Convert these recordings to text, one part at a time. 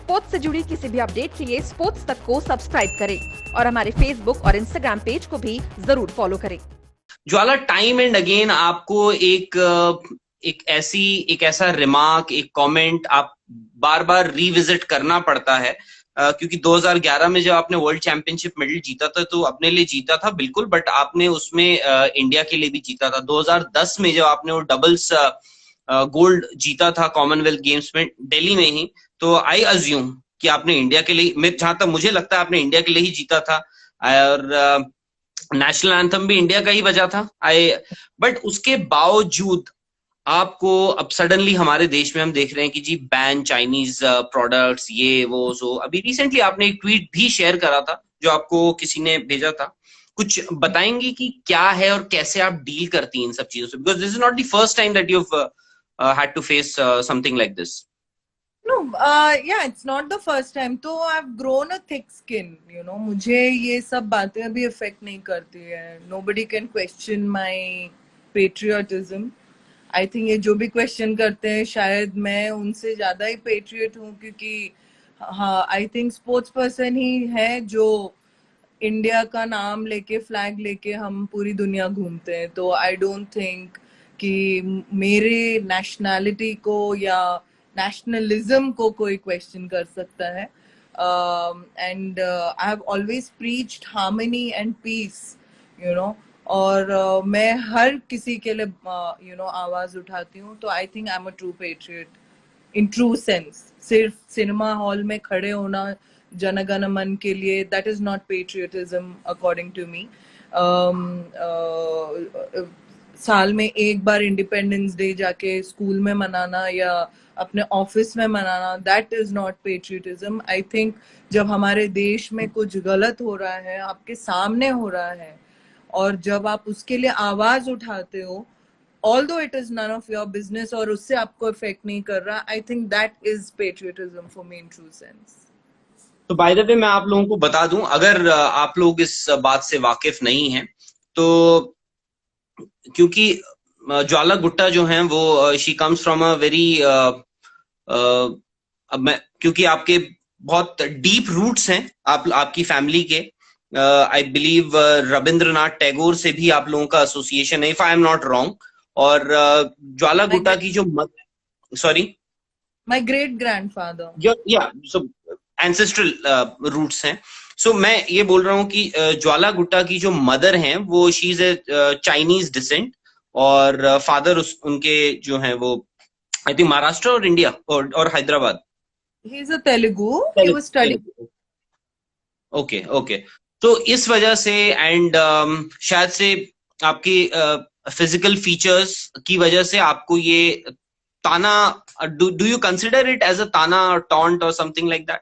Sports से जुड़ी किसी भी अपडेट के लिए स्पोर्ट्स तक को सब्सक्राइब करें और हमारे फेसबुक और इंस्टाग्राम पेज को भी जरूर फॉलो करें। ज्वाला, टाइम एंड अगेन आपको एक ऐसा रिमार्क, एक कमेंट आप बार बार रिविजिट करना पड़ता है, क्योंकि 2011 में जब आपने वर्ल्ड चैंपियनशिप मेडल जीता था तो अपने लिए जीता था बिल्कुल, बट आपने उसमें इंडिया के लिए भी जीता था। 2010 में जब आपने वो डबल्स गोल्ड जीता था कॉमनवेल्थ गेम्स में दिल्ली में ही, तो आई अज्यूम कि आपने इंडिया के लिए, जहां तक मुझे लगता है आपने इंडिया के लिए ही जीता था, और नेशनल एंथम भी इंडिया का ही बजा था। बट उसके बावजूद आपको अब सडनली हमारे देश में हम देख रहे हैं कि जी बैन चाइनीज प्रोडक्ट्स, ये वो। सो अभी रिसेंटली आपने एक ट्वीट भी शेयर करा था जो आपको किसी ने भेजा था। कुछ बताएंगी कि क्या है और कैसे आप डील करती हैं इन सब चीजों से, because this is not the first time that you had to face something like this. No, yeah, it's not the first time. तो I've grown a thick skin, you know. मुझे ये सब बातें अभी affect नहीं करती है. Nobody can question my patriotism. I think ये जो भी question करते हैं शायद मैं उनसे ज़्यादा ही patriot हूँ, क्योंकि हाँ, I think sports person ही है जो इंडिया का नाम लेके, फ्लैग लेके हम पूरी दुनिया घूमते हैं. तो I don't think कि मेरे nationality को या nationalism को कोई question कर सकता है. And I have always preached harmony and peace, you know. और मैं हर किसी के लिए you know आवाज उठाती हूँ. तो I think I'm a true patriot in true sense. सिर्फ सिनेमा हॉल में खड़े होना जनगण मन के लिए, that is not patriotism according to me. साल में एक बार इंडिपेंडेंस डे जाके स्कूल में मनाना या अपने ऑफिस में मनाना, that is not patriotism. I think जब हमारे देश में कुछ गलत हो रहा है, आपके सामने हो रहा है, और जब आप उसके लिए आवाज उठाते हो, although it is none of your business और उससे आपको इफेक्ट नहीं कर रहा, I think that is patriotism for me in true sense. तो बाय द वे मैं आप लोगों को बता दूं, अगर आप लोग इस बात से वाकिफ नहीं हैं, तो क्योंकि ज्वाला गुट्टा जो हैं वो she comes from a very, अब मैं, क्योंकि आपके बहुत डीप रूट्स हैं आपकी फैमिली के, आई बिलीव रविंद्रनाथ टैगोर से भी आप लोगों का एसोसिएशन है, if I am not wrong. और ज्वाला गुट्टा की जो सॉरी, माय ग्रेट ग्रैंडफादर, या सो एंसेस्ट्रल रूट्स हैं. सो मैं ये बोल रहा हूँ कि ज्वाला गुट्टा की जो मदर हैं वो she is a Chinese descent, और फादर उनके जो हैं वो आई थिंक महाराष्ट्र और इंडिया और Hyderabad. He is a Telugu, he was studying. Okay okay. तो इस वजह से एंड शायद से आपकी फिजिकल फीचर्स की वजह से आपको ये ताना, do you consider it as a tana और टॉन्ट और something like that?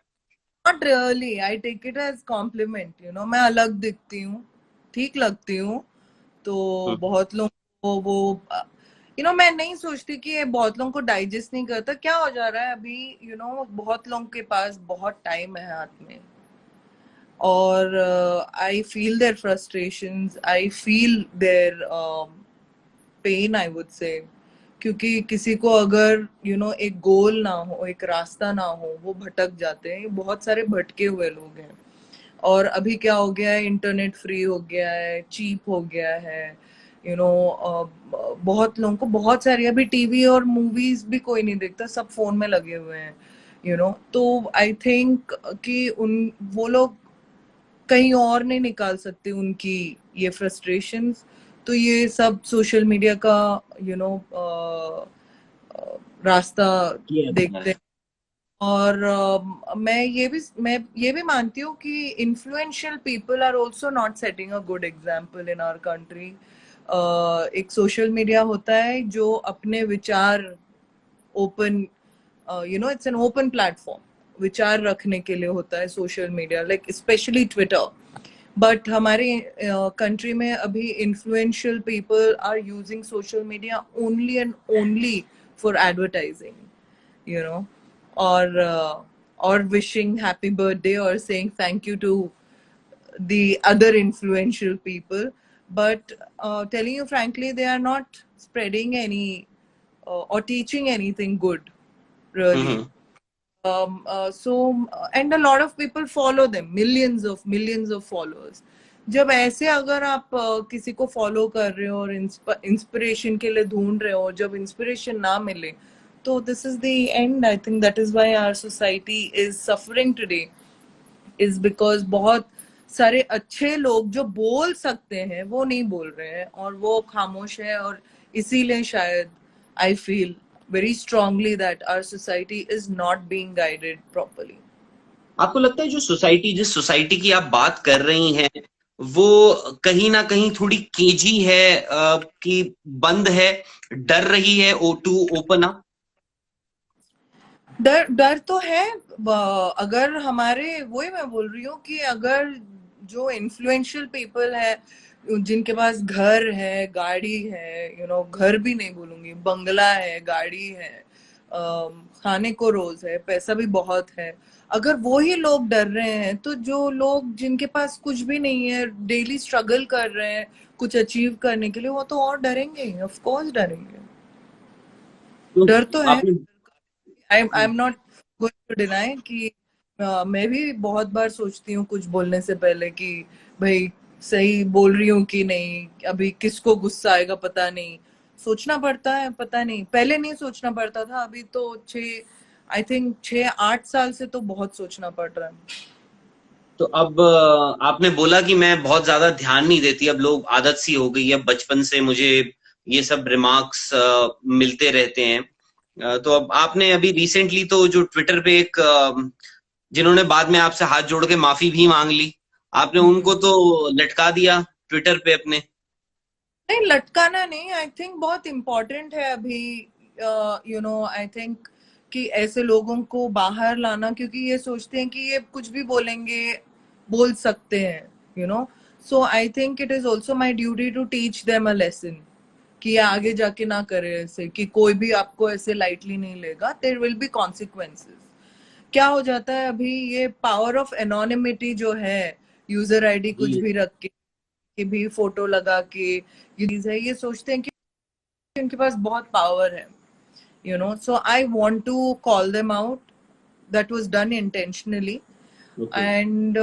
Not really. I take it as compliment. You know, मैं अलग दिखती हूँ, ठीक लगती हूँ, तो बहुत लोग वो you know, मैं नहीं सोचती कि ये बहुत लोगों को डाइजेस्ट नहीं करता. क्या हो जा रहा है अभी, you know, बहुत लोगों के पास बहुत टाइम है हाथ में, और I feel their frustrations, I feel their pain, I would say. क्योंकि किसी को अगर you know एक गोल ना हो, एक रास्ता ना हो, वो भटक जाते हैं. बहुत सारे भटके हुए लोग हैं. और अभी क्या हो गया है, इंटरनेट फ्री हो गया है, चीप हो गया है, you know, बहुत लोगों को बहुत सारी, अभी टीवी और मूवीज भी कोई नहीं देखता, सब फोन में लगे हुए हैं, you know. तो आई थिंक कि वो लोग कहीं और नहीं निकाल सकते उनकी ये फ्रस्ट्रेशंस. तो ये सब सोशल मीडिया का you know रास्ता देखते हैं. और मैं ये भी मानती हूँ कि influential people are also not setting a good example in our country. एक सोशल मीडिया होता है जो अपने विचार open, you know, it's an open platform, विचार रखने के लिए होता है social media, like specially Twitter. But हमारे कंट्री में अभी influential people are using social media only and only for advertising, you know, or wishing happy birthday or saying thank you to the other influential people. But telling you frankly, they are not spreading any or teaching anything good, really. And a lot of people follow them, millions of followers. जब ऐसे अगर आप किसी को follow कर रहे हो और इंस्पिरेशन के लिए ढूंढ रहे हो, जब इंस्पिरेशन ना मिले, तो this is the end. I think that is why our society is suffering today, is because बहुत सारे अच्छे लोग जो बोल सकते हैं वो नहीं बोल रहे हैं और वो खामोश है. और इसीलिए शायद I feel very strongly that our society is not being guided properly. आपको लगता है जो सोसाइटी, जिस सोसाइटी की आप बात कर रही हैं, वो कहीं ना कहीं थोड़ी केजी है, कि बंद है, डर रही है टू ओपन अप? डर तो है. अगर हमारे, वही मैं बोल रही हूँ कि अगर जो इन्फ्लुएंशियल पीपल है, जिनके पास घर है, गाड़ी है, घर भी नहीं बोलूंगी, बंगला है, गाड़ी है, खाने को रोज है, पैसा भी बहुत है, अगर वो ही लोग डर रहे हैं, तो जो लोग जिनके पास कुछ भी नहीं है, डेली स्ट्रगल कर रहे हैं कुछ अचीव करने के लिए, वो तो और डरेंगे, ऑफ कोर्स डरेंगे. डर तो है. I am not going to deny कि मैं भी बहुत बार सोचती हूँ कुछ बोलने से पहले कि भाई सही बोल रही हूँ कि नहीं, अभी किसको गुस्सा आएगा पता नहीं. सोचना पड़ता है, पता नहीं, पहले नहीं सोचना पड़ता था, अभी तो 6-8 साल से तो बहुत सोचना पड़ रहा है. तो अब आपने बोला कि मैं बहुत ज्यादा ध्यान नहीं देती, अब लोग आदत सी हो गई है, बचपन से मुझे ये सब रिमार्क्स मिलते रहते हैं. तो अब आपने अभी रिसेंटली तो जो ट्विटर पे एक जिन्होंने बाद में आपसे हाथ जोड़ के माफी भी मांग ली, आपने उनको तो लटका दिया ट्विटर पे अपने. नहीं, लटकाना नहीं, आई थिंक बहुत इम्पोर्टेंट है अभी. आई थिंक कि ऐसे लोगों को बाहर लाना, क्योंकि ये सोचते हैं कि ये कुछ भी बोलेंगे, बोल सकते हैं. So I think it is also my duty to teach them a lesson कि आगे जाके ना करे ऐसे, कि कोई भी आपको ऐसे लाइटली नहीं लेगा. There will be consequences. क्या हो जाता है अभी, ये पावर ऑफ एनोनिमिटी जो है, यूजर आईडी कुछ भी रख के भी फोटो लगा के ये सोचते हैं कि उनके पास बहुत पावर है. So I want to call them out. That was done intentionally. Okay. And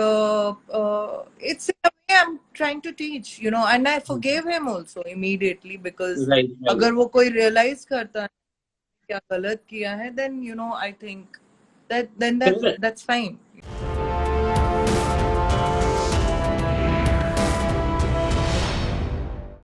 it's in a way I'm trying to teach, and I forgave him also immediately, because right. अगर वो कोई realize करता है क्या गलत किया है, then I think that's fine.